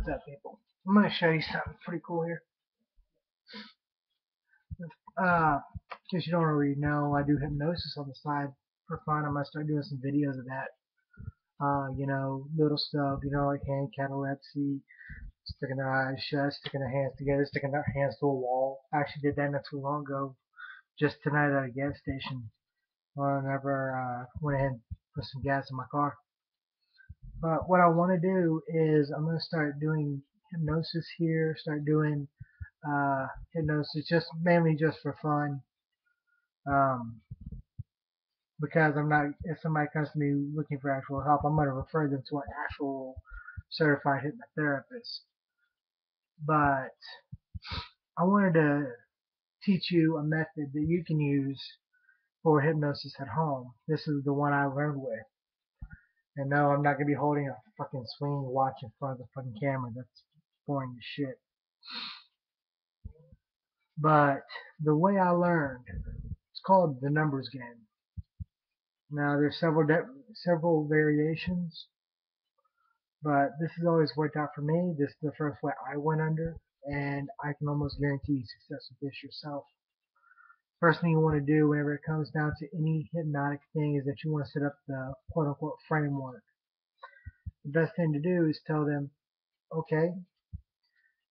What's up, people? I'm going to show you something pretty cool here. Uh, in case you don't already know, I do hypnosis on the side for fun. I'm going to start doing some videos of that. Little stuff, like hand catalepsy, sticking their eyes shut, sticking their hands together, sticking their hands to a wall. I actually did that not too long ago, just tonight at a gas station. Whenever I went ahead and put some gas in my car. But what I want to do is I'm going to start doing hypnosis here, start doing hypnosis just mainly just for fun. Um, because I'm not, if somebody comes to me looking for actual help, I'm going to refer them to an actual certified hypnotherapist. But I wanted to teach you a method that you can use for hypnosis at home. This is the one I learned with. And no, I'm not going to be holding a fucking swing watch in front of the fucking camera. That's boring as shit. But the way I learned, it's called the numbers game. Now there's several variations, but this has always worked out for me. This is the first way I went under, and I can almost guarantee you success with this yourself. First thing you want to do whenever it comes down to any hypnotic thing is that you want to set up the quote-unquote framework. The best thing to do is tell them, okay,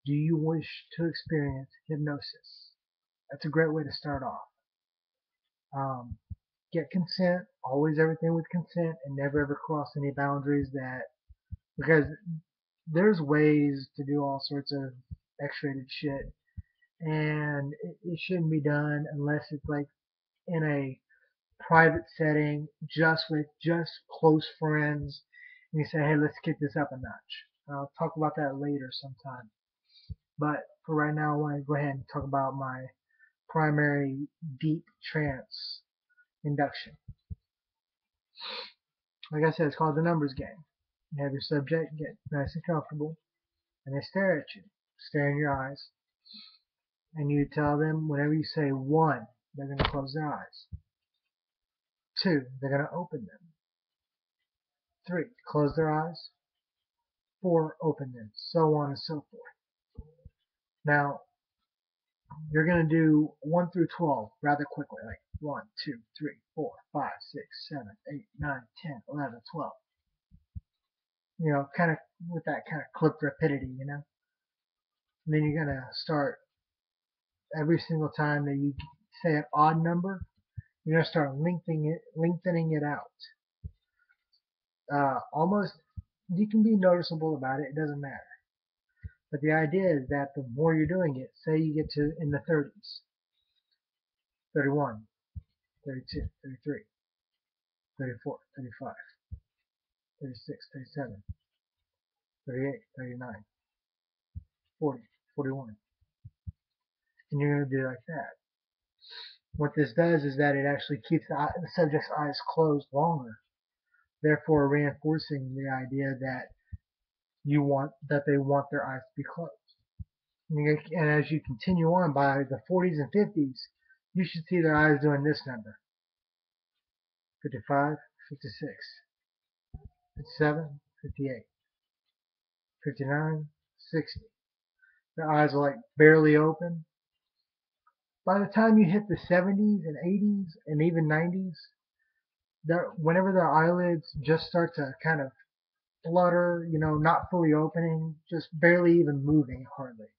do you wish to experience hypnosis? That's a great way to start off. Get consent, always everything with consent, and never ever cross any boundaries because there's ways to do all sorts of X-rated shit, and it shouldn't be done unless it's like in a private setting, just with just close friends, and you say, hey, let's kick this up a notch. I'll talk about that later sometime. But for right now, I want to go ahead and talk about my primary deep trance induction. Like I said, it's called the numbers game. You have your subject get nice and comfortable, and they stare at you, stare in your eyes, and you tell them whenever you say 1, they're going to close their eyes. 2, they're going to open them. 3, close their eyes. 4, open them, so on and so forth. Now, you're going to do 1 through 12 rather quickly, like 1, 2, 3, 4, 5, 6, 7, 8, 9, 10, 11, 12. Kind of with that kind of clipped rapidity, And then you're going to start every single time that you say an odd number, you're going to start lengthening it out. Almost, you can be noticeable about it, it doesn't matter. But the idea is that the more you're doing it, say you get to in the 30s, 31, 32, 33, 34, 35, 36, 37, 38, 39, 40, 41. And you're going to do it like that. What this does is that it actually keeps the subject's eyes closed longer, therefore reinforcing the idea that they want their eyes to be closed. And as you continue on by the 40s and 50s, you should see their eyes doing this number: 55, 56, 57, 58, 59, 60. Their eyes are like barely open. By the time you hit the 70s and 80s and even 90s, whenever their eyelids just start to kind of flutter, not fully opening, just barely even moving hardly,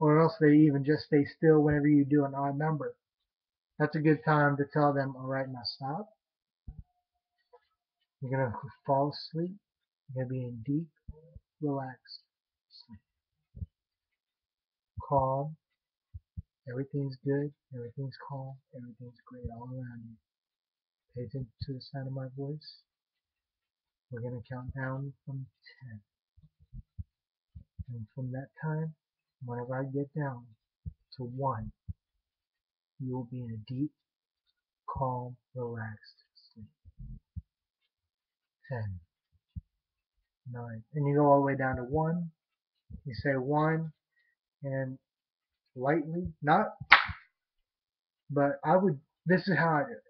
or else they even just stay still whenever you do an odd number. That's a good time to tell them, all right, now stop. You're going to fall asleep. You're going to be in deep, relaxed sleep. Calm. Everything's good. Everything's calm. Everything's great all around you. Pay attention to the sound of my voice. We're going to count down from 10. And from that time, whenever I get down to 1, you will be in a deep, calm, relaxed sleep. 10, 9, and you go all the way down to 1. You say 1, and lightly, this is how I do it.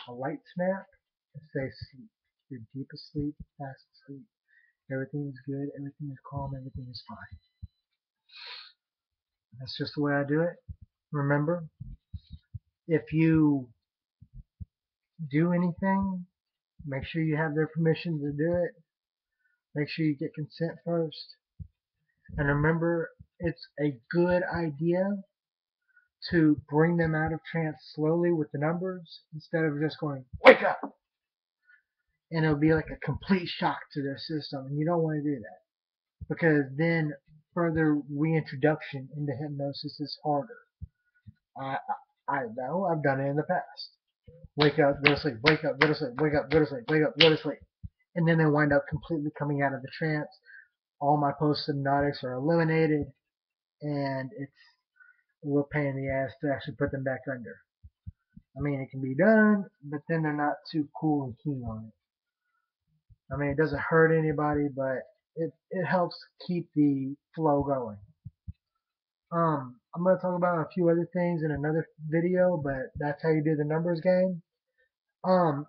A light snap, and say sleep. You're deep asleep, fast asleep. Everything is good, everything is calm, everything is fine. That's just the way I do it. Remember, if you do anything, make sure you have their permission to do it. Make sure you get consent first. And remember, it's a good idea to bring them out of trance slowly with the numbers instead of just going, wake up! And it'll be like a complete shock to their system. And you don't want to do that because then further reintroduction into hypnosis is harder. I, I know, I've done it in the past. Wake up, go to sleep, wake up, go to sleep, wake up, go to sleep, wake up, go to sleep. And then they wind up completely coming out of the trance. All my post-hypnotics are eliminated, and it's a real pain in the ass to actually put them back under. I mean, it can be done, but then they're not too cool and keen on it. I mean, it doesn't hurt anybody, but it helps keep the flow going. I'm going to talk about a few other things in another video, but that's how you do the numbers game.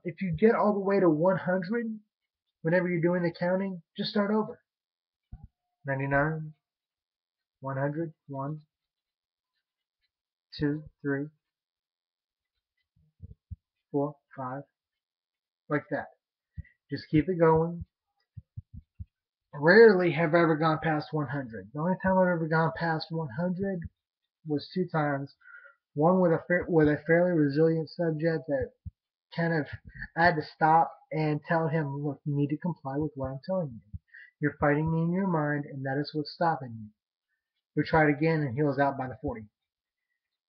If you get all the way to 100, whenever you're doing the counting, just start over. 99, 100, 1, 2, 3, 4, 5, like that. Just keep it going. Rarely have I ever gone past 100. The only time I've ever gone past 100 was 2 times. One with a fairly resilient subject that kind of I had to stop and tell him, look, you need to comply with what I'm telling you. You're fighting me in your mind, and that is what's stopping you. We tried again, and he was out by the 40.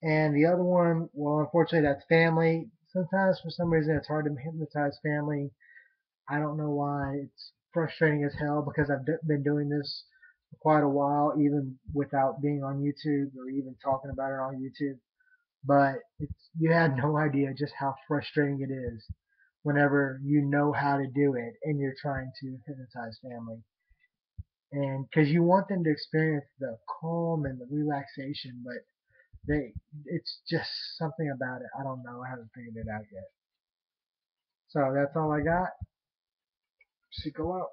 And the other one, well, unfortunately, that's family. Sometimes, for some reason, it's hard to hypnotize family. I don't know why. It's frustrating as hell because I've been doing this for quite a while, even without being on YouTube or even talking about it on YouTube. But you had no idea just how frustrating it is whenever you know how to do it and you're trying to hypnotize family. And because you want them to experience the calm and the relaxation, but it's just something about it. I don't know. I haven't figured it out yet. So that's all I got. Go out.